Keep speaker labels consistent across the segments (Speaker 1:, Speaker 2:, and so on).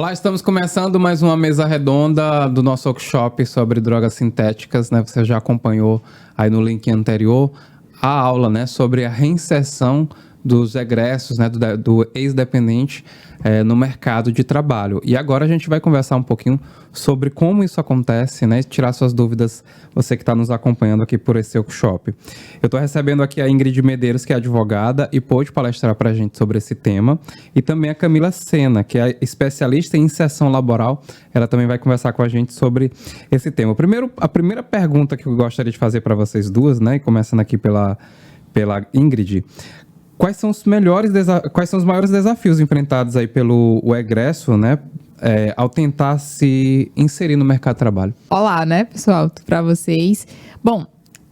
Speaker 1: Olá, estamos começando mais uma mesa redonda do nosso workshop sobre drogas sintéticas, né? Você já acompanhou aí no link anterior a aula, né, sobre a reinserção dos egressos, né, do ex-dependente no mercado de trabalho. E agora a gente vai conversar um pouquinho sobre como isso acontece, né, tirar suas dúvidas, você que está nos acompanhando aqui por esse workshop. Eu estou recebendo aqui a Ingrid Medeiros, que é advogada e pôde palestrar para a gente sobre esse tema, e também a Camila Sena, que é especialista em inserção laboral. Ela também vai conversar com a gente sobre esse tema. A primeira pergunta que eu gostaria de fazer para vocês duas, né, e começando aqui pela Ingrid: quais são os maiores desafios enfrentados aí pelo egresso, né, ao tentar se inserir no mercado de trabalho?
Speaker 2: Olá, né, pessoal, para vocês. Bom,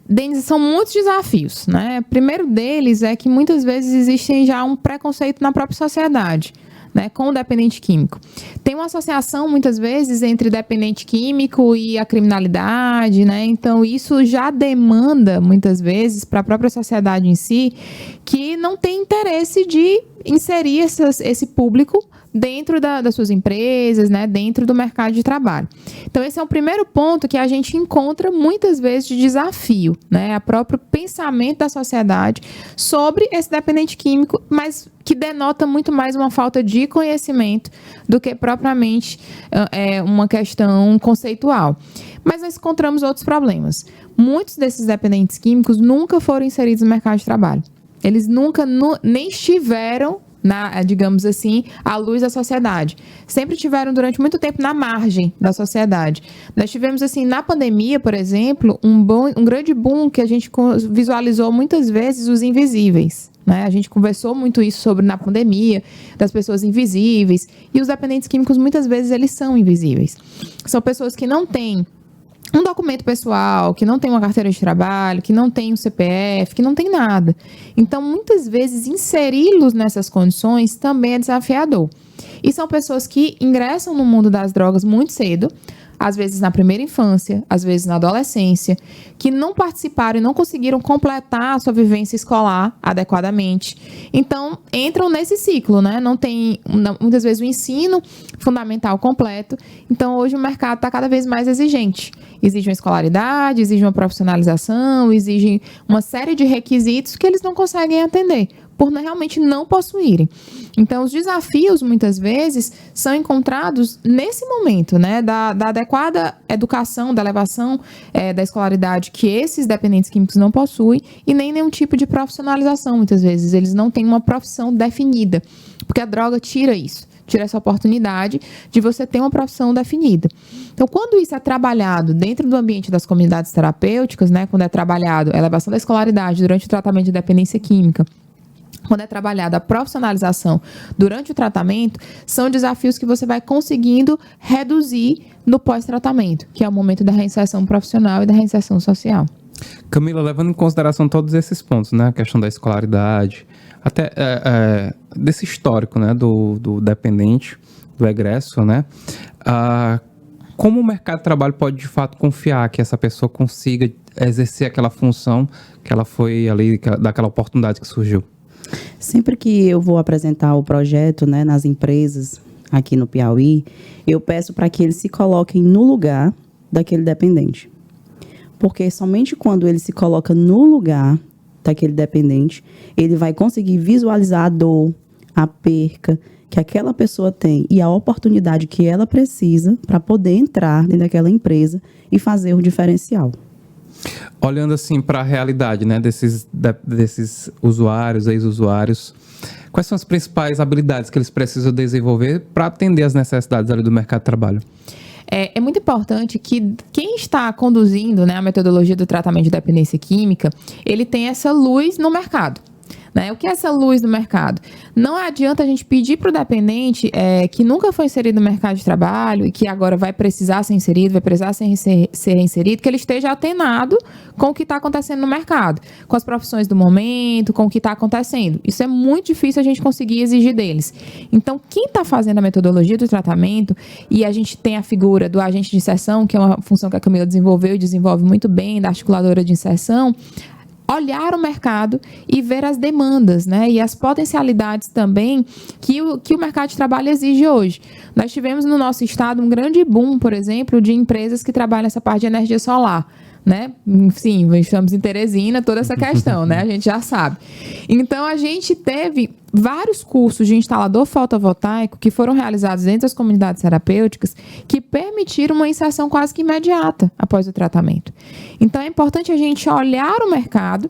Speaker 2: Denis, são muitos desafios, né? Primeiro deles é que muitas vezes existe já um preconceito na própria sociedade, né, com o dependente químico. Tem uma associação, muitas vezes, entre dependente químico e a criminalidade, né? Então, isso já demanda, muitas vezes, para a própria sociedade em si, que não tem interesse de inserir esse público dentro das suas empresas, né, dentro do mercado de trabalho. Então, esse é o primeiro ponto que a gente encontra muitas vezes de desafio, né, o próprio pensamento da sociedade sobre esse dependente químico, mas que denota muito mais uma falta de conhecimento do que propriamente uma questão conceitual. Mas nós encontramos outros problemas. Muitos desses dependentes químicos nunca foram inseridos no mercado de trabalho. Eles nunca nem estiveram digamos assim, à luz da sociedade. Sempre tiveram durante muito tempo na margem da sociedade. Nós tivemos, assim, na pandemia, por exemplo, um grande boom que a gente visualizou muitas vezes os invisíveis, né? A gente conversou muito isso sobre na pandemia, das pessoas invisíveis, e os dependentes químicos muitas vezes eles são invisíveis. São pessoas que não têm um documento pessoal, que não tem uma carteira de trabalho, que não tem um CPF, que não tem nada. Então, muitas vezes, inseri-los nessas condições também é desafiador. E são pessoas que ingressam no mundo das drogas muito cedo, às vezes na primeira infância, às vezes na adolescência, que não participaram e não conseguiram completar a sua vivência escolar adequadamente. Então, entram nesse ciclo, né? Não tem, muitas vezes, o ensino fundamental completo. Então, hoje o mercado está cada vez mais exigente. Exige uma escolaridade, exige uma profissionalização, exige uma série de requisitos que eles não conseguem atender, por realmente não possuírem. Então, os desafios, muitas vezes, são encontrados nesse momento, né, da adequada educação, da elevação da escolaridade que esses dependentes químicos não possuem, e nem nenhum tipo de profissionalização, muitas vezes. Eles não têm uma profissão definida, porque a droga tira isso, tira essa oportunidade de você ter uma profissão definida. Então, quando isso é trabalhado dentro do ambiente das comunidades terapêuticas, né, quando é trabalhado a elevação da escolaridade durante o tratamento de dependência química, quando é trabalhada a profissionalização durante o tratamento, são desafios que você vai conseguindo reduzir no pós-tratamento, que é o momento da reinserção profissional e da reinserção social.
Speaker 1: Camila, levando em consideração todos esses pontos, né, a questão da escolaridade, até desse histórico, né, do dependente, do egresso, né, como o mercado de trabalho pode, de fato, confiar que essa pessoa consiga exercer aquela função que ela foi ali, daquela oportunidade que surgiu?
Speaker 3: Sempre que eu vou apresentar o projeto, né, nas empresas aqui no Piauí, eu peço para que eles se coloquem no lugar daquele dependente. Porque somente quando ele se coloca no lugar daquele dependente, ele vai conseguir visualizar a dor, a perca que aquela pessoa tem e a oportunidade que ela precisa para poder entrar dentro daquela empresa e fazer o diferencial.
Speaker 1: Olhando assim para a realidade, né, desses usuários, ex-usuários, quais são as principais habilidades que eles precisam desenvolver para atender às necessidades ali do mercado de trabalho?
Speaker 2: É muito importante que quem está conduzindo, né, a metodologia do tratamento de dependência química, ele tenha essa luz no mercado. Né? O que é essa luz no mercado? Não adianta a gente pedir para o dependente que nunca foi inserido no mercado de trabalho e que agora vai precisar ser inserido, vai precisar ser reinserido, que ele esteja atenado com o que está acontecendo no mercado, com as profissões do momento, com o que está acontecendo. Isso é muito difícil a gente conseguir exigir deles. Então, quem está fazendo a metodologia do tratamento, e a gente tem a figura do agente de inserção, que é uma função que a Camila desenvolveu e desenvolve muito bem, da articuladora de inserção, olhar o mercado e ver as demandas, né? E as potencialidades também que o mercado de trabalho exige hoje. Nós tivemos no nosso estado um grande boom, por exemplo, de empresas que trabalham essa parte de energia solar, né? Sim, estamos em Teresina, toda essa questão, né? A gente já sabe. Então, a gente teve vários cursos de instalador fotovoltaico que foram realizados dentro das comunidades terapêuticas que permitiram uma inserção quase que imediata após o tratamento. Então, é importante a gente olhar o mercado,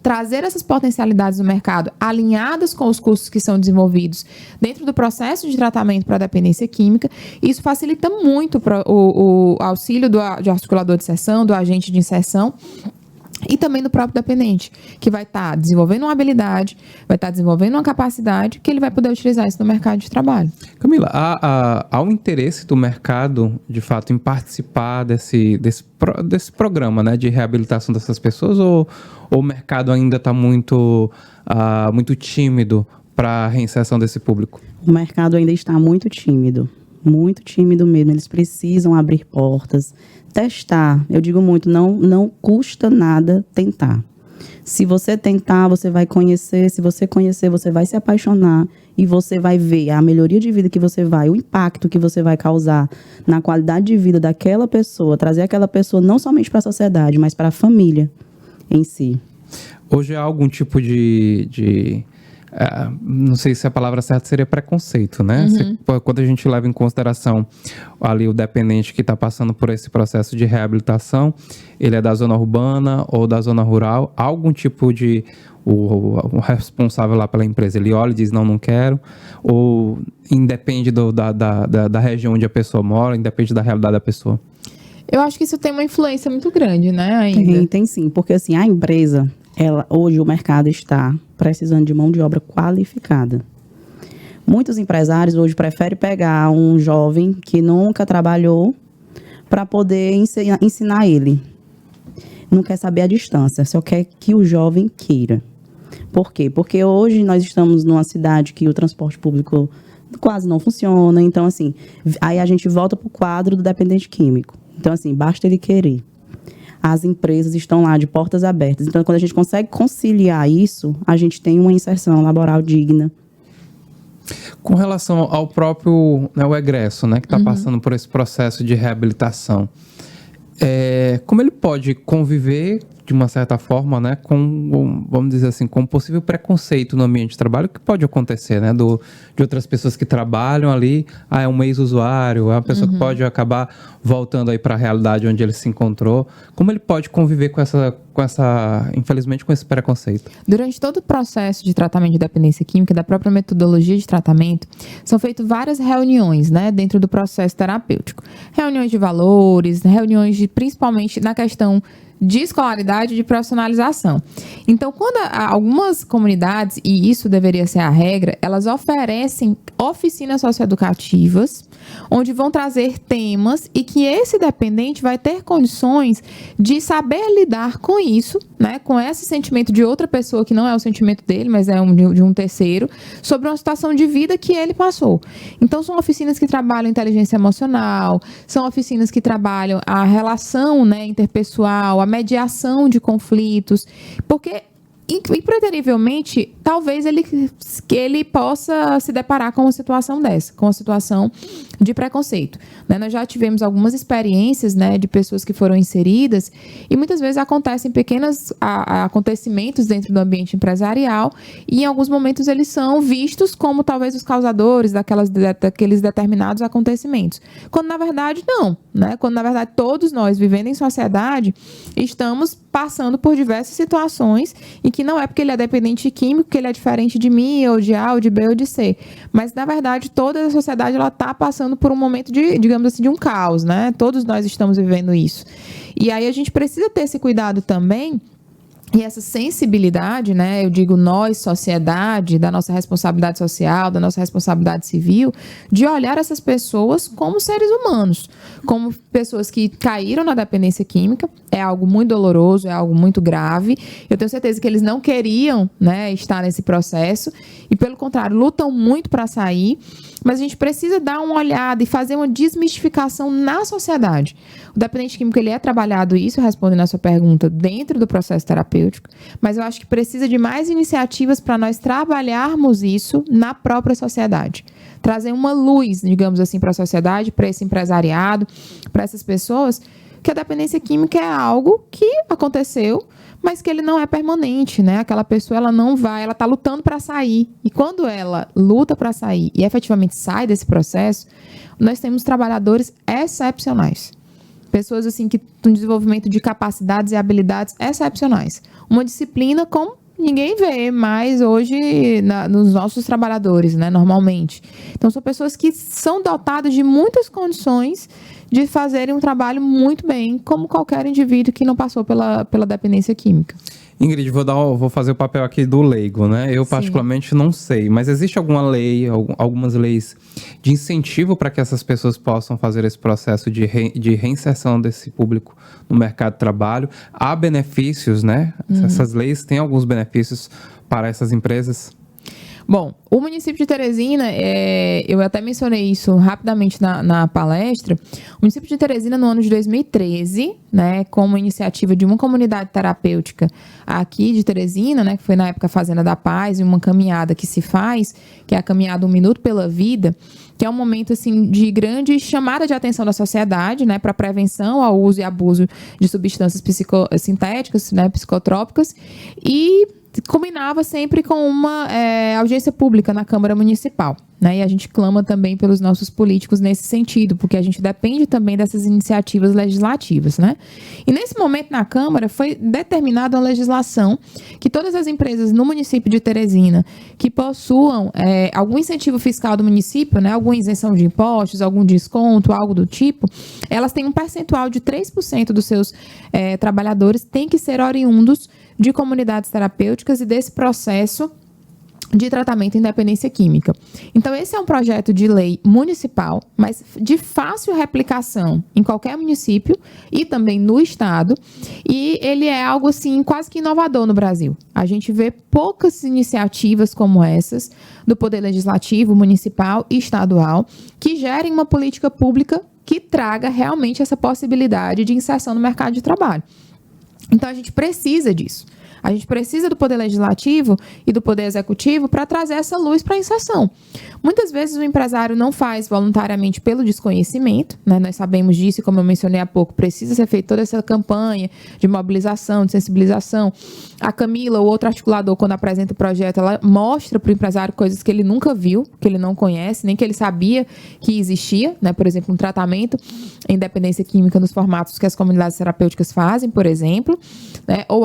Speaker 2: trazer essas potencialidades do mercado alinhadas com os cursos que são desenvolvidos dentro do processo de tratamento para a dependência química. Isso facilita muito o auxílio de articulador de inserção, do agente de inserção e também do próprio dependente, que vai estar desenvolvendo uma habilidade, vai estar desenvolvendo uma capacidade que ele vai poder utilizar isso no mercado de trabalho.
Speaker 1: Camila, há um interesse do mercado, de fato, em participar desse programa, né, de reabilitação dessas pessoas, ou o mercado ainda está muito tímido para a reinserção desse público?
Speaker 3: O mercado ainda está muito tímido mesmo. Eles precisam abrir portas, testar. Eu digo muito, não custa nada tentar. Se você tentar, você vai conhecer. Se você conhecer, você vai se apaixonar e você vai ver a melhoria de vida que você vai, o impacto que você vai causar na qualidade de vida daquela pessoa, trazer aquela pessoa não somente para a sociedade, mas para a família em si.
Speaker 1: Hoje há algum tipo não sei se a palavra certa seria preconceito, né? Quando a gente leva em consideração ali o dependente que está passando por esse processo de reabilitação, ele é da zona urbana ou da zona rural, há algum tipo de... O responsável lá pela empresa, ele olha e diz, não quero, ou independe da região onde a pessoa mora, independe da realidade da pessoa?
Speaker 2: Eu acho que isso tem uma influência muito grande, né, ainda.
Speaker 3: Tem sim, porque assim, a empresa, hoje o mercado está precisando de mão de obra qualificada. Muitos empresários hoje preferem pegar um jovem que nunca trabalhou para poder ensinar ele. Não quer saber a distância, só quer que o jovem queira. Por quê? Porque hoje nós estamos numa cidade que o transporte público quase não funciona. Então, assim, aí a gente volta para o quadro do dependente químico. Então, assim, basta ele querer. As empresas estão lá de portas abertas. Então, quando a gente consegue conciliar isso, a gente tem uma inserção laboral digna.
Speaker 1: Com relação ao próprio, né, o egresso, né, que está passando por esse processo de reabilitação, como ele pode conviver, de uma certa forma, né, vamos dizer assim, com um possível preconceito no ambiente de trabalho, que pode acontecer, né, de outras pessoas que trabalham ali, é um ex-usuário, é uma pessoa que pode acabar voltando aí para a realidade onde ele se encontrou. Como ele pode conviver com infelizmente, com esse preconceito?
Speaker 2: Durante todo o processo de tratamento de dependência química, da própria metodologia de tratamento, são feitas várias reuniões, né, dentro do processo terapêutico. Reuniões de valores, reuniões principalmente na questão de escolaridade e de profissionalização. Então, quando algumas comunidades, e isso deveria ser a regra, elas oferecem oficinas socioeducativas, onde vão trazer temas e que esse dependente vai ter condições de saber lidar com isso, né, com esse sentimento de outra pessoa que não é o sentimento dele, mas é de um terceiro, sobre uma situação de vida que ele passou. Então, são oficinas que trabalham inteligência emocional, são oficinas que trabalham a relação, né, interpessoal, a mediação de conflitos, porque impreterivelmente, talvez ele possa se deparar com uma situação dessa, com uma situação de preconceito, né? Nós já tivemos algumas experiências, né, de pessoas que foram inseridas e muitas vezes acontecem pequenos acontecimentos dentro do ambiente empresarial e em alguns momentos eles são vistos como talvez os causadores daqueles determinados acontecimentos, quando na verdade não, né? Quando na verdade todos nós vivendo em sociedade estamos passando por diversas situações e que não é porque ele é dependente químico que ele é diferente de mim, ou de A, ou de B, ou de C. Mas, na verdade, toda a sociedade está passando por um momento de, digamos assim, de um caos, né? Todos nós estamos vivendo isso. E aí a gente precisa ter esse cuidado também, e essa sensibilidade, né, eu digo nós, sociedade, da nossa responsabilidade social, da nossa responsabilidade civil, de olhar essas pessoas como seres humanos, como pessoas que caíram na dependência química. É algo muito doloroso, é algo muito grave. Eu tenho certeza que eles não queriam, né, estar nesse processo e, pelo contrário, lutam muito para sair. mas a gente precisa dar uma olhada e fazer uma desmistificação na sociedade. O dependente químico, ele é trabalhado isso, respondendo a sua pergunta, dentro do processo terapêutico, mas eu acho que precisa de mais iniciativas para nós trabalharmos isso na própria sociedade. Trazer uma luz, digamos assim, para a sociedade, para esse empresariado, para essas pessoas, que a dependência química é algo que aconteceu, mas que ele não é permanente, né? Aquela pessoa, ela não vai, ela está lutando para sair. E quando ela luta para sair e efetivamente sai desse processo, nós temos trabalhadores excepcionais. Pessoas, assim, que têm um desenvolvimento de capacidades e habilidades excepcionais. Uma disciplina como ninguém vê mais hoje nos nossos trabalhadores, né? Normalmente. Então, são pessoas que são dotadas de muitas condições de fazerem um trabalho muito bem, como qualquer indivíduo que não passou pela dependência química.
Speaker 1: Ingrid, vou fazer o papel aqui do leigo, né? Eu, particularmente, não sei, mas existe alguma lei, algumas leis de incentivo para que essas pessoas possam fazer esse processo de reinserção desse público no mercado de trabalho? Há benefícios, né? Essas leis têm alguns benefícios para essas empresas?
Speaker 2: Bom, o município de Teresina, eu até mencionei isso rapidamente na palestra. O município de Teresina, no ano de 2013, né, como iniciativa de uma comunidade terapêutica aqui de Teresina, né, que foi na época a Fazenda da Paz, e uma caminhada que se faz, que é a caminhada 1 Minuto pela Vida, que é um momento assim, de grande chamada de atenção da sociedade, né, para prevenção ao uso e abuso de substâncias sintéticas, né, psicotrópicas, e combinava sempre com uma audiência pública na Câmara Municipal, né? E a gente clama também pelos nossos políticos nesse sentido, porque a gente depende também dessas iniciativas legislativas, né? E nesse momento na Câmara foi determinada uma legislação que todas as empresas no município de Teresina que possuam algum incentivo fiscal do município, né? Alguma isenção de impostos, algum desconto, algo do tipo, elas têm um percentual de 3% dos seus trabalhadores tem que ser oriundos de comunidades terapêuticas e desse processo de tratamento em dependência química. Então, esse é um projeto de lei municipal, mas de fácil replicação em qualquer município e também no estado, e ele é algo assim quase que inovador no Brasil. A gente vê poucas iniciativas como essas do Poder Legislativo, municipal e estadual que gerem uma política pública que traga realmente essa possibilidade de inserção no mercado de trabalho. Então, a gente precisa disso. A gente precisa do Poder Legislativo e do Poder Executivo para trazer essa luz para a inserção. Muitas vezes o empresário não faz voluntariamente pelo desconhecimento, né? Nós sabemos disso e, como eu mencionei há pouco, precisa ser feita toda essa campanha de mobilização, de sensibilização. A Camila, o outro articulador, quando apresenta o projeto, ela mostra para o empresário coisas que ele nunca viu, que ele não conhece, nem que ele sabia que existia, né? Por exemplo, um tratamento em dependência química nos formatos que as comunidades terapêuticas fazem, por exemplo, né? Ou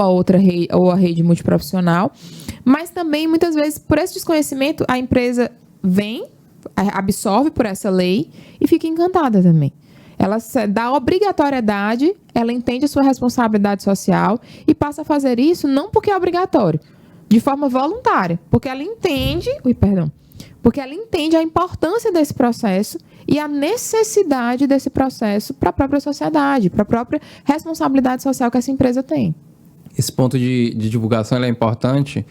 Speaker 2: a rede multiprofissional, mas também, muitas vezes, por esse desconhecimento, a empresa vem, absorve por essa lei e fica encantada também. Ela dá obrigatoriedade, ela entende a sua responsabilidade social e passa a fazer isso não porque é obrigatório, de forma voluntária, porque ela entende, porque ela entende a importância desse processo e a necessidade desse processo para a própria sociedade, para a própria responsabilidade social que essa empresa tem.
Speaker 1: Esse ponto de divulgação ele é importante.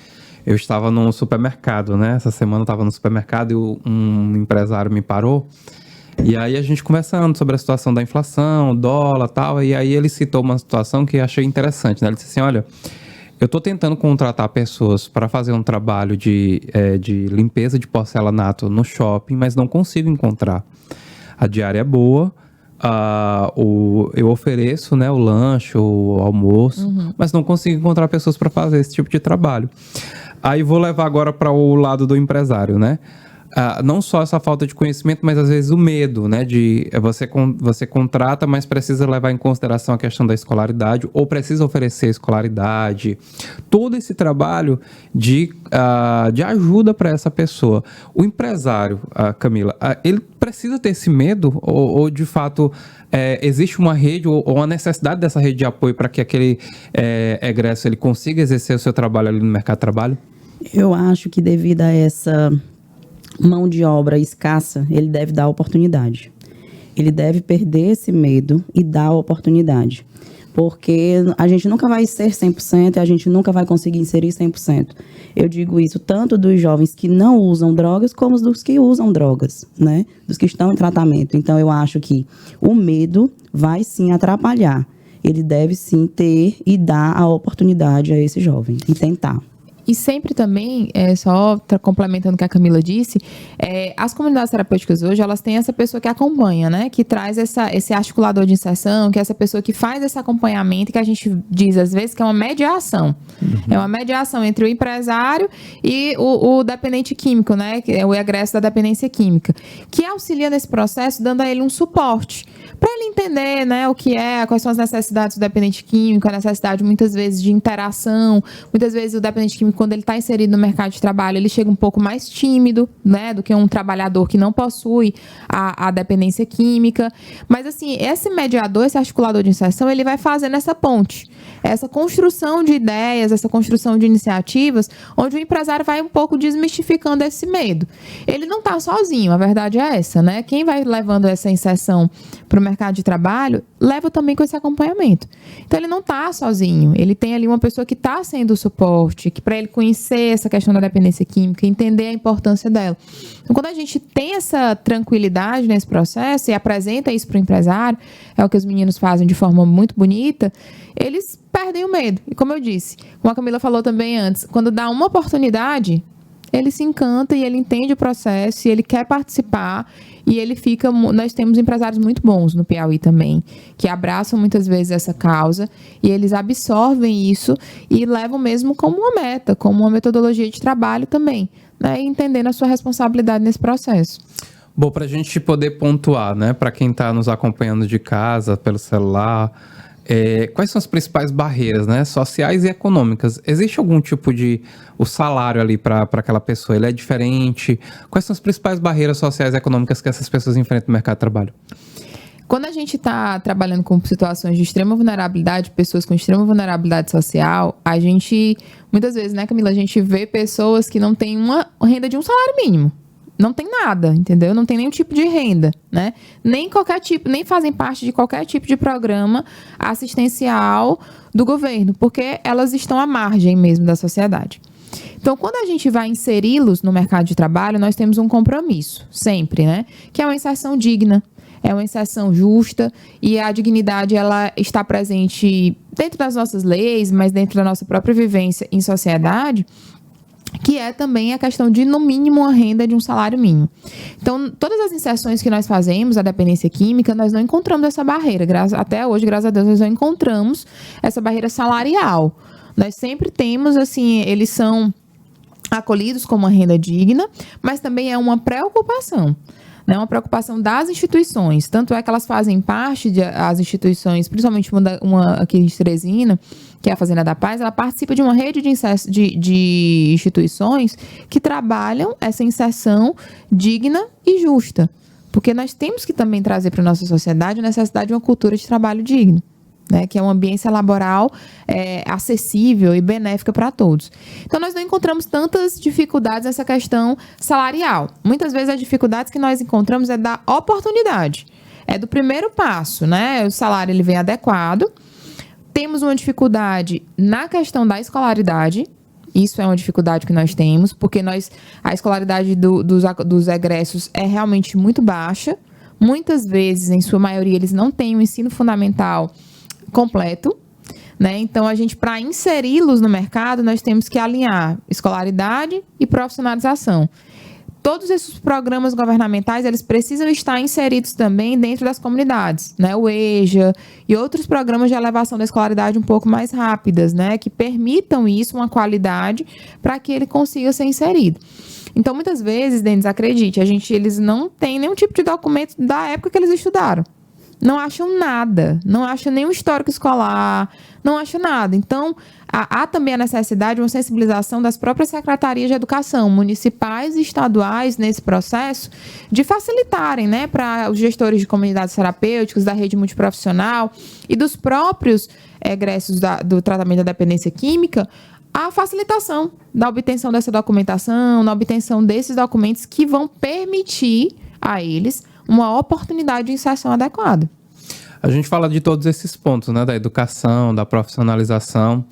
Speaker 1: Eu estava num supermercado, né? Essa semana eu estava no supermercado e um empresário me parou. E aí a gente conversando sobre a situação da inflação, dólar e tal. E aí ele citou uma situação que eu achei interessante, né? Ele disse assim, olha, eu estou tentando contratar pessoas para fazer um trabalho de limpeza de porcelanato no shopping, mas não consigo encontrar. A diária é boa. Eu ofereço, né, o lanche, o almoço, mas não consigo encontrar pessoas para fazer esse tipo de trabalho. Aí vou levar agora para o lado do empresário, né? Não só essa falta de conhecimento, mas às vezes o medo, né? De você contrata, mas precisa levar em consideração a questão da escolaridade, ou precisa oferecer escolaridade. Todo esse trabalho de ajuda para essa pessoa. O empresário, Camila, ele precisa ter esse medo? Ou de fato, existe uma rede ou uma necessidade dessa rede de apoio para que aquele egresso ele consiga exercer o seu trabalho ali no mercado de trabalho?
Speaker 3: Eu acho que devido a essa mão de obra escassa, ele deve dar oportunidade. Ele deve perder esse medo e dar a oportunidade. Porque a gente nunca vai ser 100% e a gente nunca vai conseguir inserir 100%. Eu digo isso tanto dos jovens que não usam drogas, como dos que usam drogas, né? Dos que estão em tratamento. Então, eu acho que o medo vai sim atrapalhar. Ele deve sim ter e dar a oportunidade a esse jovem e tentar.
Speaker 2: E sempre também, só complementando o que a Camila disse, as comunidades terapêuticas hoje, elas têm essa pessoa que acompanha, né? Que traz esse articulador de inserção, que é essa pessoa que faz esse acompanhamento, que a gente diz às vezes que é uma mediação. É uma mediação entre o empresário e o dependente químico, né? Que é o egresso da dependência química, que auxilia nesse processo, dando a ele um suporte, para ele entender, né, o que quais são as necessidades do dependente químico, a necessidade muitas vezes de interação, muitas vezes o dependente químico, quando ele está inserido no mercado de trabalho, ele chega um pouco mais tímido, né, do que um trabalhador que não possui a dependência química. Mas, assim, esse mediador, esse articulador de inserção, ele vai fazendo essa ponte, essa construção de ideias, essa construção de iniciativas, onde o empresário vai um pouco desmistificando esse medo. Ele não está sozinho, a verdade é essa, né? Quem vai levando essa inserção para o mercado de trabalho, leva também com esse acompanhamento. Então, ele não está sozinho. Ele tem ali uma pessoa que está sendo o suporte, que para ele conhecer essa questão da dependência química, entender a importância dela. Então, quando a gente tem essa tranquilidade nesse processo e apresenta isso para o empresário, é o que os meninos fazem de forma muito bonita, eles perdem o medo. E como eu disse, como a Camila falou também antes, quando dá uma oportunidade, ele se encanta e ele entende o processo e ele quer participar e ele fica... Nós temos empresários muito bons no Piauí também, que abraçam muitas vezes essa causa e eles absorvem isso e levam mesmo como uma meta, como uma metodologia de trabalho também, né? E entendendo a sua responsabilidade nesse processo.
Speaker 1: Bom, para a gente poder pontuar, né, para quem está nos acompanhando de casa, pelo celular... quais são as principais barreiras, né, sociais e econômicas? Existe algum tipo de... O salário ali para aquela pessoa, ele é diferente? Quais são as principais barreiras sociais e econômicas que essas pessoas enfrentam no mercado de trabalho?
Speaker 2: Quando a gente está trabalhando com situações de extrema vulnerabilidade, pessoas com extrema vulnerabilidade social, a gente, muitas vezes, né, Camila, a gente vê pessoas que não têm uma renda de um salário mínimo. Não tem nada, entendeu? Não tem nenhum tipo de renda, né? Nem qualquer tipo, nem fazem parte de qualquer tipo de programa assistencial do governo, porque elas estão à margem mesmo da sociedade. Então, quando a gente vai inseri-los no mercado de trabalho, nós temos um compromisso, sempre, né? Que é uma inserção digna, é uma inserção justa e a dignidade, ela está presente dentro das nossas leis, mas dentro da nossa própria vivência em sociedade, que é também a questão de, no mínimo, uma renda de um salário mínimo. Então, todas as inserções que nós fazemos, a dependência química, nós não encontramos essa barreira. Até hoje, graças a Deus, nós não encontramos essa barreira salarial. Nós sempre temos, assim, eles são acolhidos como uma renda digna, mas também é uma preocupação. Né, uma preocupação das instituições. Tanto é que elas fazem parte das instituições, principalmente uma aqui de Teresina, que é a Fazenda da Paz, ela participa de uma rede de instituições que trabalham essa inserção digna e justa. Porque nós temos que também trazer para a nossa sociedade a necessidade de uma cultura de trabalho digno. Né, que é uma ambiência laboral acessível e benéfica para todos. Então, nós não encontramos tantas dificuldades nessa questão salarial. Muitas vezes, as dificuldades que nós encontramos é da oportunidade. É do primeiro passo, né? O salário ele vem adequado. Temos uma dificuldade na questão da escolaridade. Isso é uma dificuldade que nós temos, porque a escolaridade dos egressos é realmente muito baixa. Muitas vezes, em sua maioria, eles não têm o ensino fundamental completo, né? Então, a gente, para inseri-los no mercado, nós temos que alinhar escolaridade e profissionalização. Todos esses programas governamentais, eles precisam estar inseridos também dentro das comunidades, né? O EJA e outros programas de elevação da escolaridade um pouco mais rápidas, né? Que permitam isso, uma qualidade, para que ele consiga ser inserido. Então, muitas vezes, Denis, acredite, eles não têm nenhum tipo de documento da época que eles estudaram. Não acham nada, não acham nenhum histórico escolar, não acham nada. Então, há também a necessidade de uma sensibilização das próprias secretarias de educação, municipais e estaduais, nesse processo, de facilitarem, né, para os gestores de comunidades terapêuticas, da rede multiprofissional e dos próprios egressos do tratamento da dependência química, a facilitação da obtenção dessa documentação, na obtenção desses documentos que vão permitir a eles uma oportunidade de inserção adequada.
Speaker 1: A gente fala de todos esses pontos, né? Da educação, da profissionalização,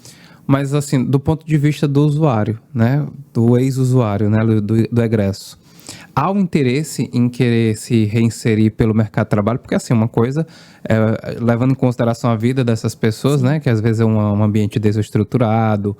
Speaker 1: mas assim, do ponto de vista do usuário, né? Do ex-usuário, né? Do egresso. Há um interesse em querer se reinserir pelo mercado de trabalho, porque assim, uma coisa, levando em consideração a vida dessas pessoas, né, que às vezes é um ambiente desestruturado,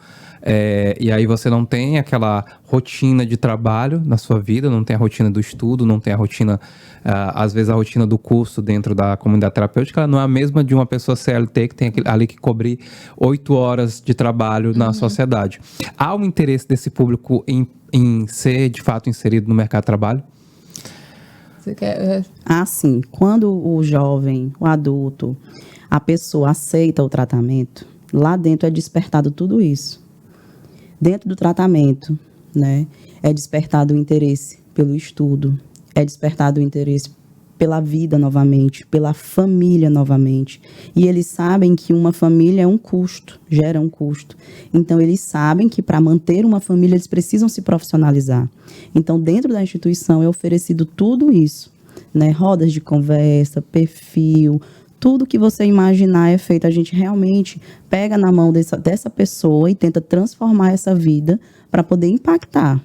Speaker 1: e aí você não tem aquela rotina de trabalho na sua vida, não tem a rotina do estudo, não tem a rotina, às vezes a rotina do curso dentro da comunidade terapêutica, ela não é a mesma de uma pessoa CLT que tem ali que cobrir 8 horas de trabalho na sociedade. Há um interesse desse público em ser, de fato, inserido no mercado de trabalho?
Speaker 2: Você quer...
Speaker 3: Sim. Quando o jovem, o adulto, a pessoa aceita o tratamento, lá dentro é despertado tudo isso. Dentro do tratamento, né, é despertado o interesse pelo estudo, é despertado o interesse pela vida novamente, pela família novamente. E eles sabem que uma família é um custo, gera um custo. Então, eles sabem que para manter uma família, eles precisam se profissionalizar. Então, dentro da instituição é oferecido tudo isso, né? Rodas de conversa, perfil, tudo que você imaginar é feito. A gente realmente pega na mão dessa pessoa e tenta transformar essa vida para poder impactar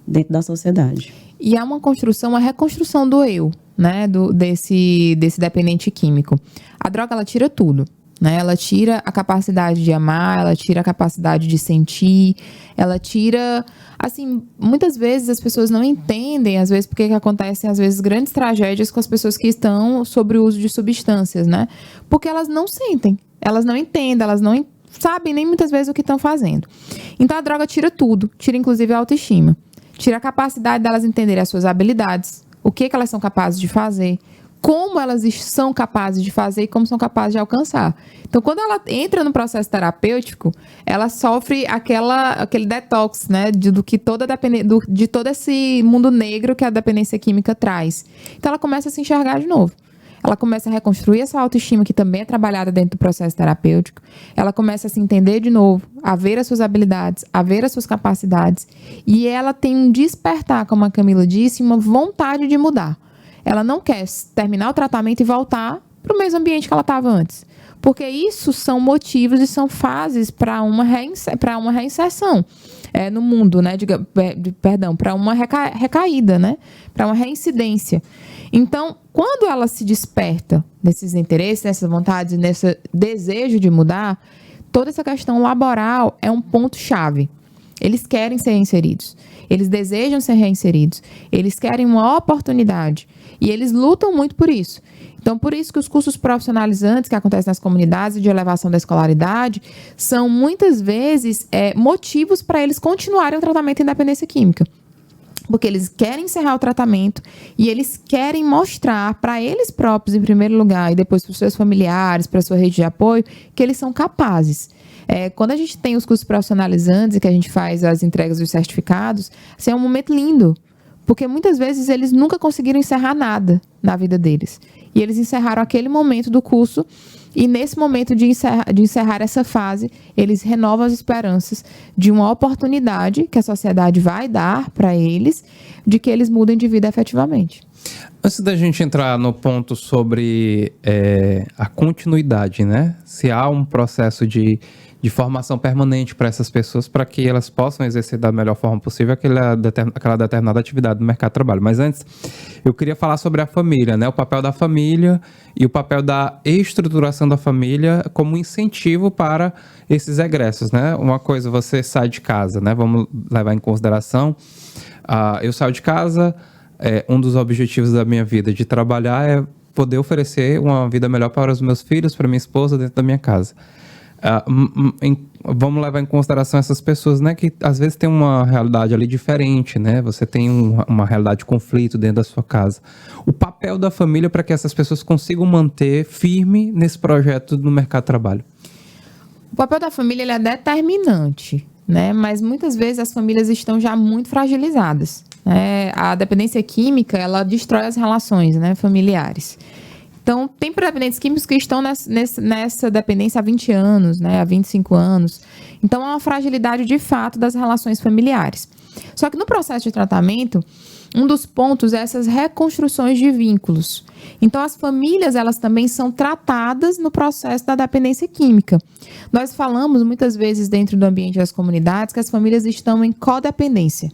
Speaker 3: dentro da sociedade.
Speaker 2: E há uma construção, uma reconstrução do eu, né, desse dependente químico. A droga, ela tira tudo, né? Ela tira a capacidade de amar, ela tira a capacidade de sentir, ela tira, assim, muitas vezes as pessoas não entendem, às vezes, porque que acontecem, às vezes, grandes tragédias com as pessoas que estão sobre o uso de substâncias, né? Porque elas não sentem, elas não entendem, elas não sabem nem muitas vezes o que estão fazendo. Então, a droga tira tudo, tira inclusive a autoestima. Tira a capacidade delas entenderem as suas habilidades, o que elas são capazes de fazer, como elas são capazes de fazer e como são capazes de alcançar. Então, quando ela entra no processo terapêutico, ela sofre aquele detox, né, de todo esse mundo negro que a dependência química traz. Então, ela começa a se enxergar de novo. Ela começa a reconstruir essa autoestima que também é trabalhada dentro do processo terapêutico. Ela começa a se entender de novo, a ver as suas habilidades, a ver as suas capacidades. E ela tem um despertar, como a Camila disse, uma vontade de mudar. Ela não quer terminar o tratamento e voltar para o mesmo ambiente que ela estava antes. Porque isso são motivos e são fases para uma reinserção no mundo, né? Para uma recaída, né? Para uma reincidência. Então, quando ela se desperta desses interesses, dessas vontades, nesse desejo de mudar, toda essa questão laboral é um ponto-chave. Eles querem ser reinseridos. Eles desejam ser reinseridos. Eles querem uma oportunidade. E eles lutam muito por isso. Então, por isso que os cursos profissionalizantes que acontecem nas comunidades de elevação da escolaridade são, muitas vezes, motivos para eles continuarem o tratamento em dependência química. Porque eles querem encerrar o tratamento e eles querem mostrar para eles próprios, em primeiro lugar, e depois para os seus familiares, para a sua rede de apoio, que eles são capazes. Quando a gente tem os cursos profissionalizantes e que a gente faz as entregas dos certificados, assim, é um momento lindo. Porque muitas vezes eles nunca conseguiram encerrar nada na vida deles. E eles encerraram aquele momento do curso e nesse momento de encerrar essa fase, eles renovam as esperanças de uma oportunidade que a sociedade vai dar para eles, de que eles mudem de vida efetivamente.
Speaker 1: Antes da gente entrar no ponto sobre a continuidade, né? Se há um processo de formação permanente para essas pessoas, para que elas possam exercer da melhor forma possível aquela determinada atividade no mercado de trabalho. Mas antes, eu queria falar sobre a família, né? O papel da família e o papel da estruturação da família como incentivo para esses egressos, né? Uma coisa, você sai de casa, né? Vamos levar em consideração, eu saio de casa, um dos objetivos da minha vida de trabalhar é poder oferecer uma vida melhor para os meus filhos, para minha esposa, dentro da minha casa. Vamos levar em consideração essas pessoas, né, que às vezes tem uma realidade ali diferente, né? Você tem uma realidade de conflito dentro da sua casa. O papel da família para que essas pessoas consigam manter firme nesse projeto no mercado de trabalho.
Speaker 2: O papel da família ele é determinante, né? Mas muitas vezes as famílias estão já muito fragilizadas, né? A dependência química, ela destrói as relações, né, familiares. Então, tem dependentes químicos que estão nessa dependência há 20 anos, né, há 25 anos. Então, há uma fragilidade, de fato, das relações familiares. Só que no processo de tratamento, um dos pontos é essas reconstruções de vínculos. Então, as famílias, elas também são tratadas no processo da dependência química. Nós falamos muitas vezes dentro do ambiente das comunidades que as famílias estão em codependência.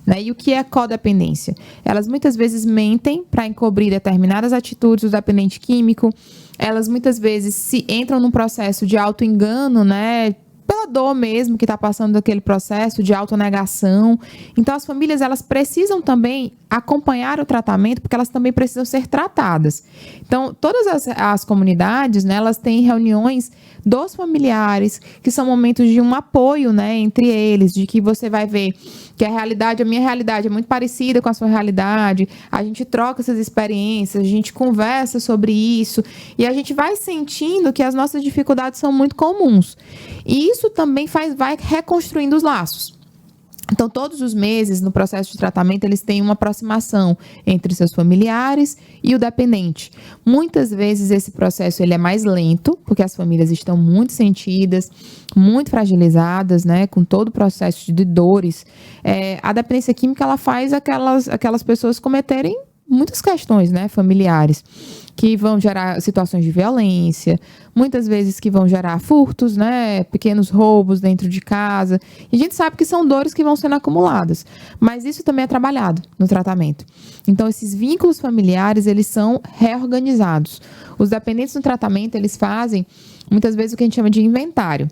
Speaker 2: Né? E o que é codependência? Elas muitas vezes mentem para encobrir determinadas atitudes do dependente químico. Elas muitas vezes se entram num processo de autoengano, né? Pela dor mesmo que está passando daquele processo de autonegação. Então, as famílias, elas precisam também acompanhar o tratamento, porque elas também precisam ser tratadas. Então, todas as comunidades, né, elas têm reuniões dos familiares, que são momentos de um apoio, né, entre eles, de que você vai ver que a minha realidade é muito parecida com a sua realidade, a gente troca essas experiências, a gente conversa sobre isso, e a gente vai sentindo que as nossas dificuldades são muito comuns. E isso também vai reconstruindo os laços. Então, todos os meses, no processo de tratamento, eles têm uma aproximação entre seus familiares e o dependente. Muitas vezes, esse processo ele é mais lento, porque as famílias estão muito sentidas, muito fragilizadas, né, com todo o processo de dores. A dependência química, ela faz aquelas pessoas cometerem muitas questões, né, familiares, que vão gerar situações de violência, muitas vezes que vão gerar furtos, né, pequenos roubos dentro de casa. E a gente sabe que são dores que vão sendo acumuladas, mas isso também é trabalhado no tratamento. Então, esses vínculos familiares, eles são reorganizados. Os dependentes no tratamento, eles fazem, muitas vezes, o que a gente chama de inventário,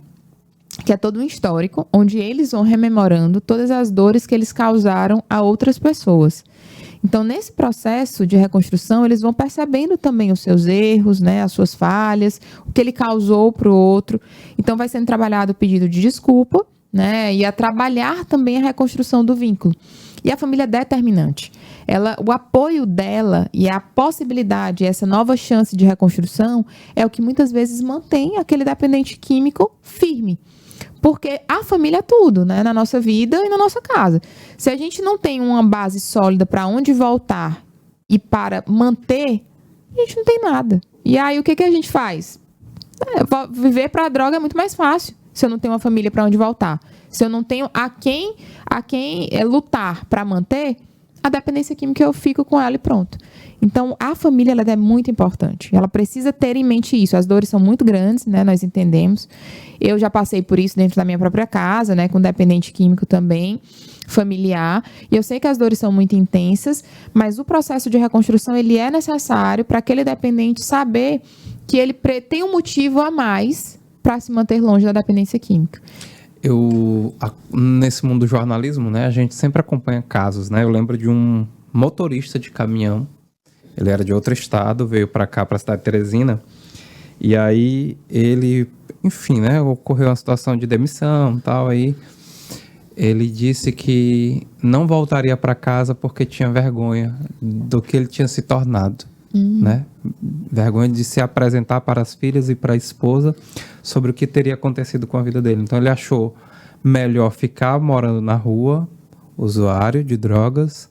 Speaker 2: que é todo um histórico, onde eles vão rememorando todas as dores que eles causaram a outras pessoas. Então, nesse processo de reconstrução, eles vão percebendo também os seus erros, né, as suas falhas, o que ele causou para o outro. Então, vai sendo trabalhado o pedido de desculpa, né, e a trabalhar também a reconstrução do vínculo. E a família é determinante. O apoio dela e a possibilidade, essa nova chance de reconstrução, é o que muitas vezes mantém aquele dependente químico firme. Porque a família é tudo, né? Na nossa vida e na nossa casa. Se a gente não tem uma base sólida para onde voltar e para manter, a gente não tem nada. E aí, o que a gente faz? Viver para a droga é muito mais fácil, se eu não tenho uma família para onde voltar. Se eu não tenho a quem lutar para manter, a dependência química eu fico com ela e pronto. Então, a família ela é muito importante. Ela precisa ter em mente isso. As dores são muito grandes, né? Nós entendemos. Eu já passei por isso dentro da minha própria casa, né? Com dependente químico também, familiar. E eu sei que as dores são muito intensas, mas o processo de reconstrução ele é necessário para aquele dependente saber que ele tem um motivo a mais para se manter longe da dependência química.
Speaker 1: Nesse mundo do jornalismo, né, a gente sempre acompanha casos, né? Eu lembro de um motorista de caminhão, ele era de outro estado, veio para cá, para a cidade de Teresina, e aí ele, enfim, né, ocorreu uma situação de demissão e tal, aí ele disse que não voltaria para casa porque tinha vergonha do que ele tinha se tornado. Né? Vergonha de se apresentar para as filhas e para a esposa sobre o que teria acontecido com a vida dele. Então ele achou melhor ficar morando na rua, usuário de drogas,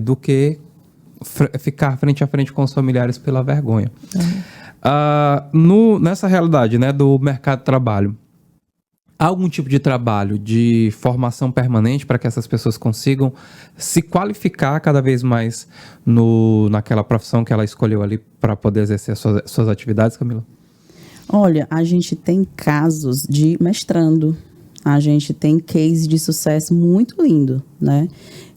Speaker 1: do que ficar frente a frente com os familiares pela vergonha. Nessa realidade, né, do mercado de trabalho, há algum tipo de trabalho de formação permanente para que essas pessoas consigam se qualificar cada vez mais naquela profissão que ela escolheu ali para poder exercer suas atividades, Camila?
Speaker 3: Olha, a gente tem casos de mestrando, a gente tem case de sucesso muito lindo, né?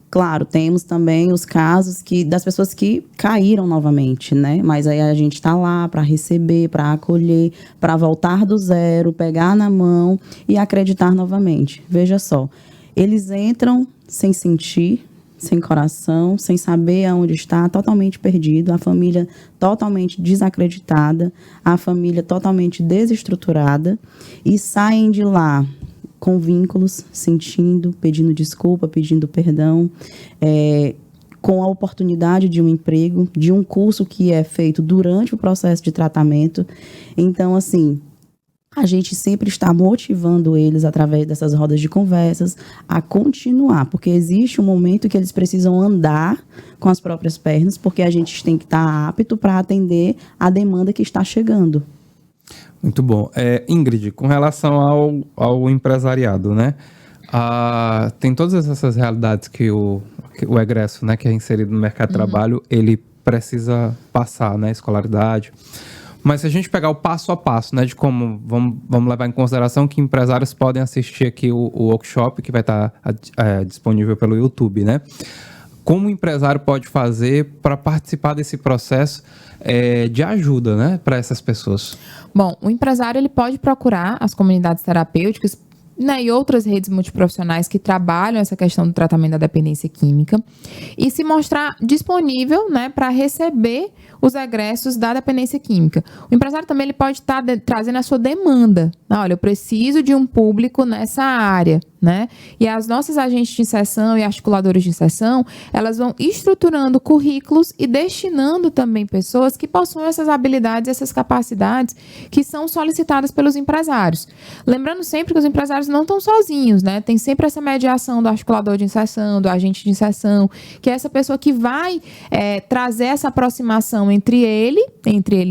Speaker 3: Claro, temos também os casos das pessoas que caíram novamente, né? Mas aí a gente está lá para receber, para acolher, para voltar do zero, pegar na mão e acreditar novamente. Veja só, eles entram sem sentir, sem coração, sem saber aonde está, totalmente perdido, a família totalmente desacreditada, a família totalmente desestruturada e saem de lá com vínculos, sentindo, pedindo desculpa, pedindo perdão, com a oportunidade de um emprego, de um curso que é feito durante o processo de tratamento. Então, assim, a gente sempre está motivando eles, através dessas rodas de conversas, a continuar, porque existe um momento que eles precisam andar com as próprias pernas, porque a gente tem que estar apto para atender a demanda que está chegando.
Speaker 1: Muito bom. Ingrid, com relação ao empresariado, né? Tem todas essas realidades que o egresso, né, que é inserido no mercado de trabalho, ele precisa passar, né, escolaridade. Mas se a gente pegar o passo a passo, né, de como vamos levar em consideração que empresários podem assistir aqui o workshop que vai estar disponível pelo YouTube, né? Como o empresário pode fazer para participar desse processo de ajuda, né, para essas pessoas?
Speaker 2: Bom, o empresário ele pode procurar as comunidades terapêuticas, né, e outras redes multiprofissionais que trabalham essa questão do tratamento da dependência química e se mostrar disponível, né, para receber os egressos da dependência química. O empresário também ele pode estar trazendo a sua demanda. Olha, eu preciso de um público nessa área, né? E as nossas agentes de inserção e articuladoras de inserção, elas vão estruturando currículos e destinando também pessoas que possuem essas habilidades, essas capacidades que são solicitadas pelos empresários. Lembrando sempre que os empresários não estão sozinhos, né? Tem sempre essa mediação do articulador de inserção, do agente de inserção, que é essa pessoa que vai trazer essa aproximação entre ele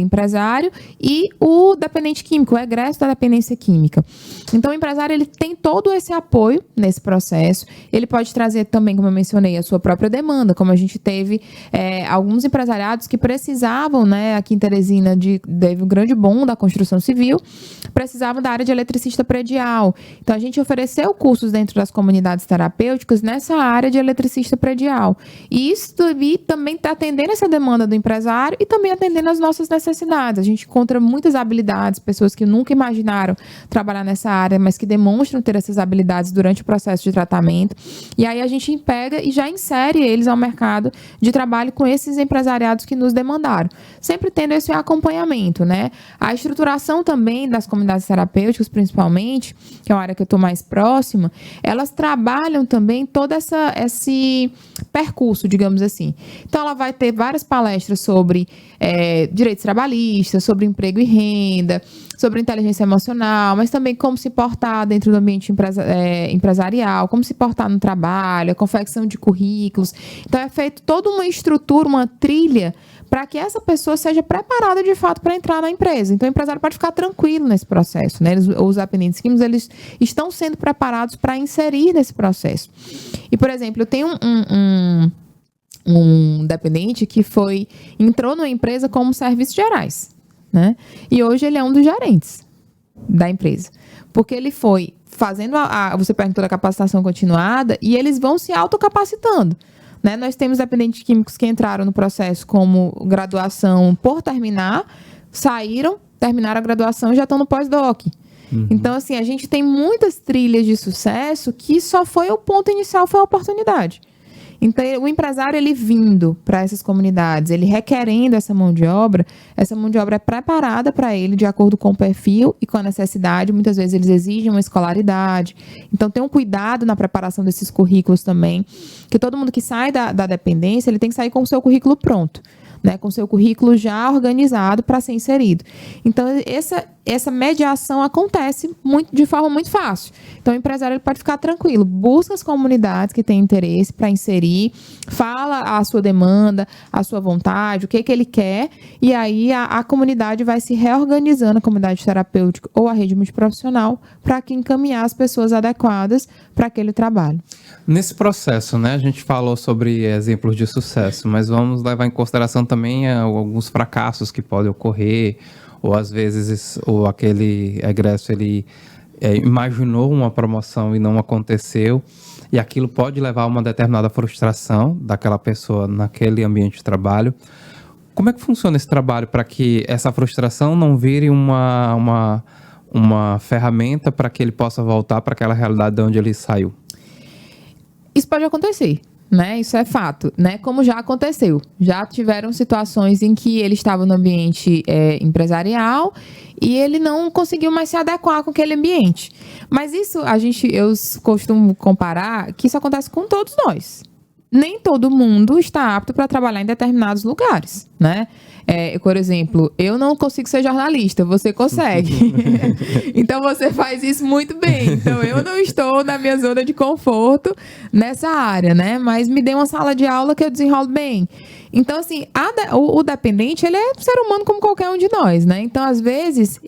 Speaker 2: empresário, e o dependente químico, o egresso da dependência química. Então, o empresário ele tem todo esse apoio nesse processo. Ele pode trazer também, como eu mencionei, a sua própria demanda, como a gente teve alguns empresariados que precisavam, né, aqui em Teresina, teve um grande boom da construção civil, precisavam da área de eletricista predial. Então, a gente ofereceu cursos dentro das comunidades terapêuticas nessa área de eletricista predial. E isso também está atendendo essa demanda do empresário e também atendendo as nossas necessidades. A gente encontra muitas habilidades, pessoas que nunca imaginaram trabalhar nessa área, mas que demonstram ter essas habilidades durante o processo de tratamento. E aí a gente pega e já insere eles ao mercado de trabalho com esses empresariados que nos demandaram. Sempre tendo esse acompanhamento, né? A estruturação também das comunidades terapêuticas, principalmente, que é uma área que eu estou mais próxima, elas trabalham também todo esse percurso, digamos assim. Então, ela vai ter várias palestras sobre direitos trabalhistas, sobre emprego e renda, sobre inteligência emocional, mas também como se portar dentro do ambiente empresarial, como se portar no trabalho, a confecção de currículos. Então, é feito toda uma estrutura, uma trilha, para que essa pessoa seja preparada de fato para entrar na empresa. Então, o empresário pode ficar tranquilo nesse processo, né? Os dependentes químicos, eles estão sendo preparados para inserir nesse processo. E, por exemplo, eu tenho um dependente que entrou numa empresa como serviços gerais, né? E hoje ele é um dos gerentes da empresa. Porque ele foi fazendo você perguntou da capacitação continuada, e eles vão se autocapacitando, né? Nós temos dependentes químicos que entraram no processo como graduação por terminar, terminaram a graduação e já estão no pós-doc. Uhum. Então, assim, a gente tem muitas trilhas de sucesso que só foi o ponto inicial, foi a oportunidade. Então, o empresário, ele vindo para essas comunidades, ele requerendo essa mão de obra é preparada para ele de acordo com o perfil e com a necessidade. Muitas vezes eles exigem uma escolaridade. Então, tem um cuidado na preparação desses currículos também, que todo mundo que sai da dependência, ele tem que sair com o seu currículo pronto, né, com o seu currículo já organizado para ser inserido. Então, essa mediação acontece de forma muito fácil. Então, o empresário ele pode ficar tranquilo, busca as comunidades que têm interesse para inserir, fala a sua demanda, a sua vontade, o que ele quer, e aí a comunidade vai se reorganizando, a comunidade terapêutica ou a rede multiprofissional, para encaminhar as pessoas adequadas para aquele trabalho.
Speaker 1: Nesse processo, né, a gente falou sobre exemplos de sucesso, mas vamos levar em consideração também alguns fracassos que podem ocorrer, ou às vezes aquele egresso ele imaginou uma promoção e não aconteceu, e aquilo pode levar a uma determinada frustração daquela pessoa naquele ambiente de trabalho. Como é que funciona esse trabalho para que essa frustração não vire uma ferramenta para que ele possa voltar para aquela realidade de onde ele saiu?
Speaker 2: Isso pode acontecer, né? Isso é fato, né? Como já aconteceu. Já tiveram situações em que ele estava no ambiente empresarial e ele não conseguiu mais se adequar com aquele ambiente. Mas isso, eu costumo comparar que isso acontece com todos nós. Nem todo mundo está apto para trabalhar em determinados lugares, né? Por exemplo, eu não consigo ser jornalista, você consegue. Então, você faz isso muito bem. Então, eu não estou na minha zona de conforto nessa área, né? Mas me dê uma sala de aula que eu desenrolo bem. Então, assim, o dependente, ele é um ser humano como qualquer um de nós, né? Então, às vezes,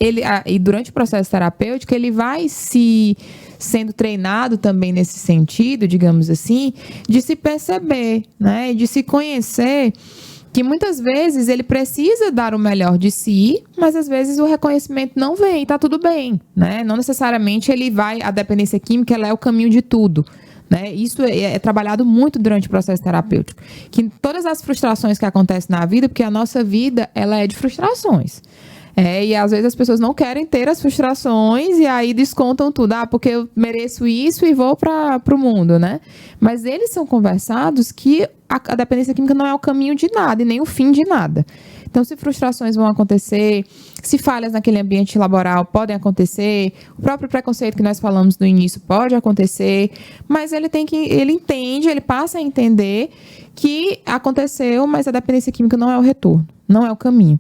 Speaker 2: e durante o processo terapêutico, ele vai se sendo treinado também nesse sentido, digamos assim, de se perceber, né? De se conhecer, que muitas vezes ele precisa dar o melhor de si, mas às vezes o reconhecimento não vem, tá tudo bem, né? Não necessariamente a dependência química, ela é o caminho de tudo, né? Isso é trabalhado muito durante o processo terapêutico, que todas as frustrações que acontecem na vida, porque a nossa vida, ela é de frustrações. E às vezes as pessoas não querem ter as frustrações e aí descontam tudo. Porque eu mereço isso e vou para o mundo, né? Mas eles são conversados que a dependência química não é o caminho de nada e nem o fim de nada. Então, se frustrações vão acontecer, se falhas naquele ambiente laboral podem acontecer, o próprio preconceito que nós falamos no início pode acontecer, mas ele passa a entender que aconteceu, mas a dependência química não é o retorno, não é o caminho.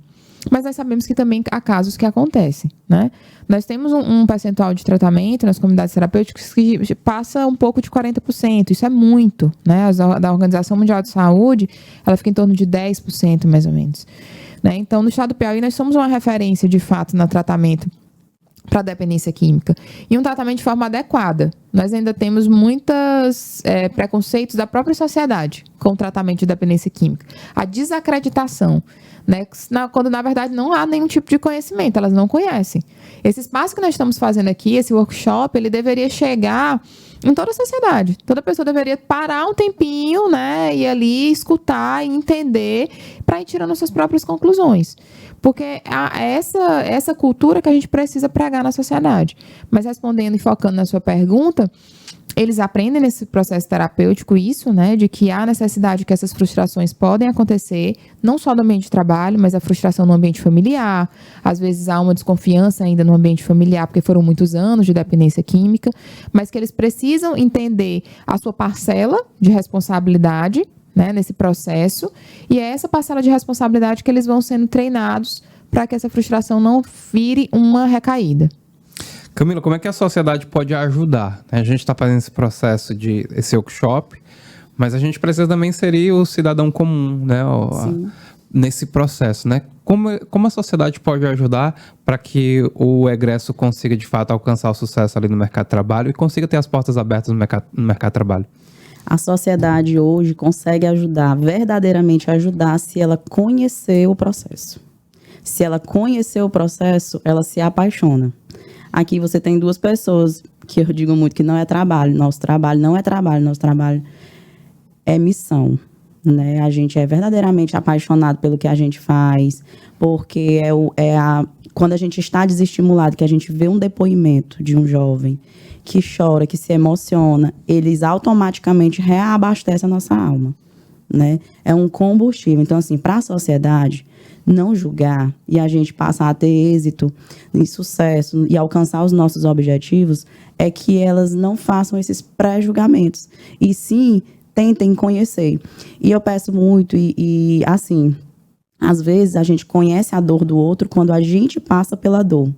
Speaker 2: Mas nós sabemos que também há casos que acontecem, né? Nós temos um percentual de tratamento nas comunidades terapêuticas que passa um pouco de 40%. Isso é muito, né? Da Organização Mundial de Saúde, ela fica em torno de 10%, mais ou menos. Né? Então, no estado do Piauí, nós somos uma referência, de fato, no tratamento para dependência química. E um tratamento de forma adequada. Nós ainda temos muitos preconceitos da própria sociedade com o tratamento de dependência química. A desacreditação, né? Quando, na verdade, não há nenhum tipo de conhecimento, elas não conhecem. Esse espaço que nós estamos fazendo aqui, esse workshop, ele deveria chegar em toda a sociedade. Toda pessoa deveria parar um tempinho, né? E ali escutar e entender para ir tirando suas próprias conclusões. Porque essa cultura que a gente precisa pregar na sociedade. Mas respondendo e focando na sua pergunta, eles aprendem nesse processo terapêutico isso, né, de que há necessidade que essas frustrações podem acontecer, não só no ambiente de trabalho, mas a frustração no ambiente familiar. Às vezes há uma desconfiança ainda no ambiente familiar, porque foram muitos anos de dependência química, mas que eles precisam entender a sua parcela de responsabilidade, né, nesse processo, e é essa parcela de responsabilidade que eles vão sendo treinados para que essa frustração não vire uma recaída.
Speaker 1: Camila, como é que a sociedade pode ajudar? A gente está fazendo esse processo esse workshop, mas a gente precisa também inserir o cidadão comum, né, nesse processo, né? Como a sociedade pode ajudar para que o egresso consiga, de fato, alcançar o sucesso ali no mercado de trabalho e consiga ter as portas abertas no mercado de trabalho?
Speaker 3: A sociedade hoje consegue verdadeiramente ajudar, se ela conhecer o processo. Se ela conhecer o processo, ela se apaixona. Aqui você tem duas pessoas que eu digo muito que não é trabalho. Nosso trabalho não é trabalho, nosso trabalho é missão, né? A gente é verdadeiramente apaixonado pelo que a gente faz, porque quando a gente está desestimulado, que a gente vê um depoimento de um jovem que chora, que se emociona, eles automaticamente reabastecem a nossa alma, né? É um combustível. Então, assim, para a sociedade não julgar e a gente passar a ter êxito e sucesso e alcançar os nossos objetivos, é que elas não façam esses pré-julgamentos e sim tentem conhecer. E eu peço muito e assim, às vezes a gente conhece a dor do outro quando a gente passa pela dor.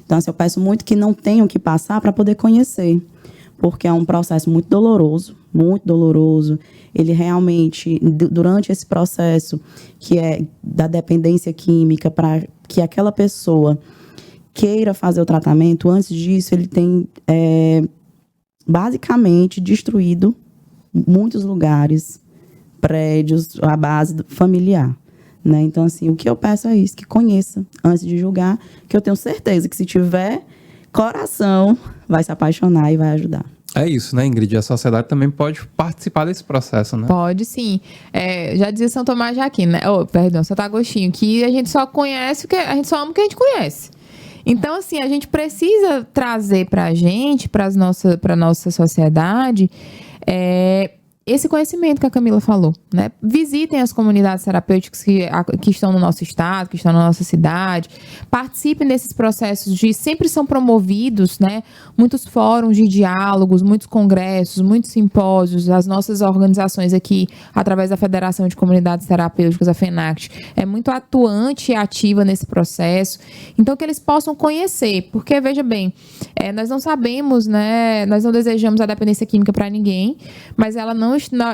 Speaker 3: Então, assim, eu peço muito que não tenham que passar para poder conhecer, porque é um processo muito doloroso, muito doloroso. Ele realmente, durante esse processo que é da dependência química, para que aquela pessoa queira fazer o tratamento, antes disso ele tem basicamente destruído muitos lugares, prédios, a base familiar. Né? Então, assim, o que eu peço é isso, que conheça antes de julgar, que eu tenho certeza que se tiver coração, vai se apaixonar e vai ajudar.
Speaker 1: É isso, né, Ingrid? A sociedade também pode participar desse processo, né?
Speaker 2: Pode, sim. Já dizia São Tomás de Aquino, né? Santo Agostinho, que a gente só conhece, a gente só ama o que a gente conhece. Então, assim, a gente precisa trazer pra gente, pra nossa sociedade, esse conhecimento que a Camila falou, né? Visitem as comunidades terapêuticas que estão no nosso estado, que estão na nossa cidade. Participem desses processos sempre são promovidos, né? Muitos fóruns de diálogos, muitos congressos, muitos simpósios. As nossas organizações aqui, através da Federação de Comunidades Terapêuticas, a FENACT, é muito atuante e ativa nesse processo. Então, que eles possam conhecer, porque, veja bem, nós não sabemos, né? Nós não desejamos a dependência química para ninguém, mas ela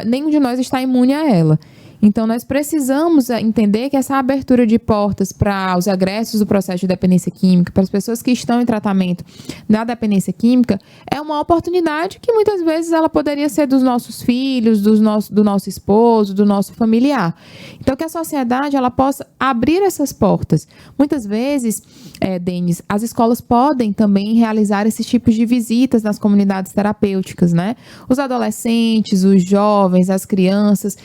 Speaker 2: nenhum de nós está imune a ela. Então, nós precisamos entender que essa abertura de portas para os egressos do processo de dependência química, para as pessoas que estão em tratamento da dependência química, é uma oportunidade que muitas vezes ela poderia ser dos nossos filhos, do nosso esposo, do nosso familiar. Então, que a sociedade ela possa abrir essas portas. Muitas vezes, Denis, as escolas podem também realizar esses tipos de visitas nas comunidades terapêuticas, né? Os adolescentes, os jovens, as crianças,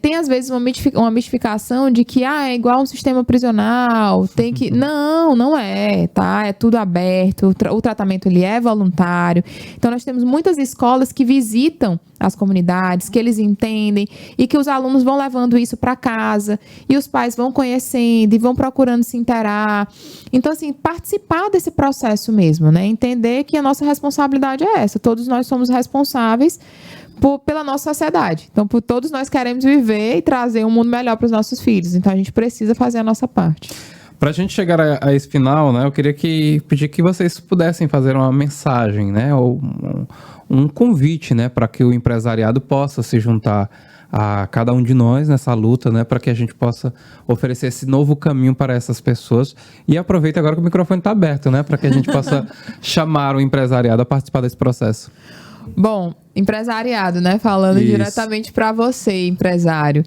Speaker 2: tem às vezes uma mistificação de que é igual um sistema prisional, tem que... Não é, tá? É tudo aberto, o tratamento ele é voluntário. Então, nós temos muitas escolas que visitam as comunidades, que eles entendem e que os alunos vão levando isso para casa e os pais vão conhecendo e vão procurando se interar. Então, assim, participar desse processo mesmo, né? Entender que a nossa responsabilidade é essa. Todos nós somos responsáveis pela nossa sociedade. Então, todos nós queremos viver e trazer um mundo melhor para os nossos filhos. Então, a gente precisa fazer a nossa parte.
Speaker 1: Para a gente chegar a esse final, né, eu queria pedir que vocês pudessem fazer uma mensagem, né, ou um convite, né, para que o empresariado possa se juntar a cada um de nós nessa luta, né, para que a gente possa oferecer esse novo caminho para essas pessoas. E aproveita agora que o microfone está aberto, né, para que a gente possa chamar o empresariado a participar desse processo.
Speaker 2: Bom, empresariado, né? Falando diretamente para você, empresário.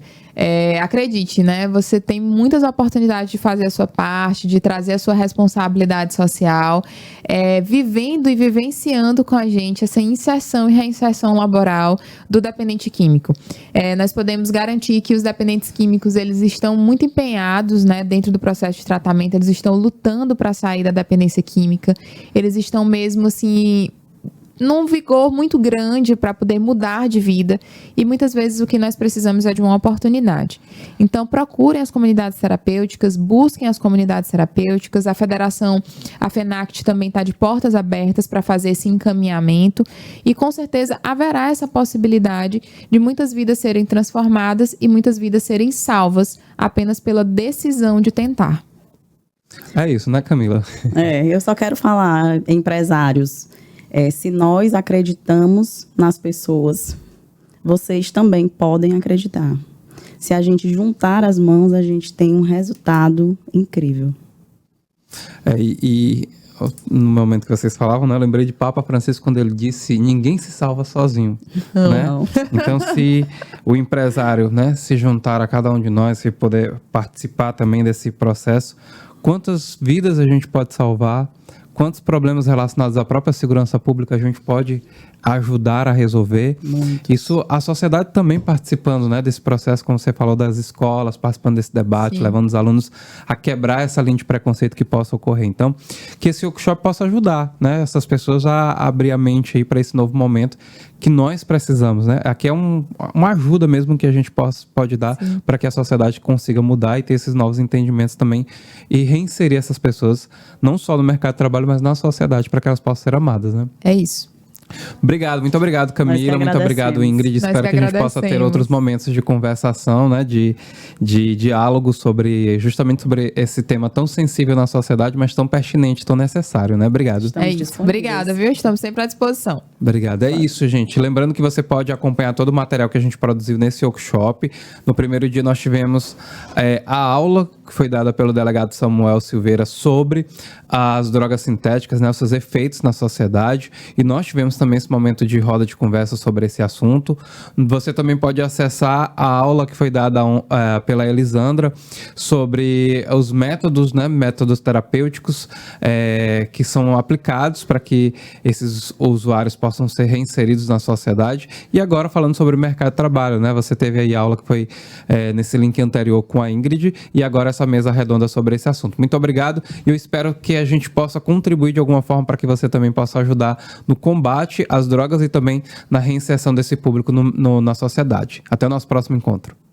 Speaker 2: Acredite, né? Você tem muitas oportunidades de fazer a sua parte, de trazer a sua responsabilidade social, vivendo e vivenciando com a gente essa inserção e reinserção laboral do dependente químico. Nós podemos garantir que os dependentes químicos, eles estão muito empenhados, né, dentro do processo de tratamento, eles estão lutando para sair da dependência química, eles estão mesmo, assim, num vigor muito grande para poder mudar de vida e muitas vezes o que nós precisamos é de uma oportunidade. Então procurem as comunidades terapêuticas, busquem as comunidades terapêuticas, a federação, a FENACT também está de portas abertas para fazer esse encaminhamento e com certeza haverá essa possibilidade de muitas vidas serem transformadas e muitas vidas serem salvas apenas pela decisão de tentar.
Speaker 1: É isso, né, Camila?
Speaker 3: Eu só quero falar, empresários, se nós acreditamos nas pessoas, vocês também podem acreditar. Se a gente juntar as mãos, a gente tem um resultado incrível.
Speaker 1: No momento que vocês falavam, né, eu lembrei de Papa Francisco quando ele disse: ninguém se salva sozinho. Né? Então, se o empresário, né, se juntar a cada um de nós, se poder participar também desse processo, quantas vidas a gente pode salvar? Quantos problemas relacionados à própria segurança pública a gente pode ajudar a resolver?
Speaker 3: Muito.
Speaker 1: Isso, a sociedade também participando, né, desse processo, como você falou, das escolas, participando desse debate,
Speaker 2: Sim.
Speaker 1: levando os alunos a quebrar essa linha de preconceito que possa ocorrer. Então, que esse workshop possa ajudar, né, essas pessoas a abrir a mente aí para esse novo momento que nós precisamos, né? Aqui é uma ajuda mesmo que a gente pode dar para que a sociedade consiga mudar e ter esses novos entendimentos também e reinserir essas pessoas, não só no mercado de trabalho, mas na sociedade, para que elas possam ser amadas, né?
Speaker 2: É isso.
Speaker 1: Obrigado, muito obrigado, Camila, muito obrigado, Ingrid. Espero que a gente possa ter outros momentos de conversação, né, de diálogo justamente sobre esse tema tão sensível na sociedade, mas tão pertinente, tão necessário, né? Obrigado.
Speaker 2: É isso. Obrigada, viu? Estamos sempre à disposição.
Speaker 1: Obrigado. É isso, gente. Lembrando que você pode acompanhar todo o material que a gente produziu nesse workshop. No primeiro dia nós tivemos a aula que foi dada pelo delegado Samuel Silveira sobre as drogas sintéticas, né, os seus efeitos na sociedade, e nós tivemos também esse momento de roda de conversa sobre esse assunto. Você também pode acessar a aula que foi dada pela Elisandra sobre os métodos, né, métodos terapêuticos que são aplicados para que esses usuários possam ser reinseridos na sociedade. E agora falando sobre o mercado de trabalho, né, você teve aí a aula que foi nesse link anterior com a Ingrid e agora essa mesa redonda sobre esse assunto. Muito obrigado e eu espero que a gente possa contribuir de alguma forma para que você também possa ajudar no combate às drogas e também na reinserção desse público na sociedade. Até o nosso próximo encontro.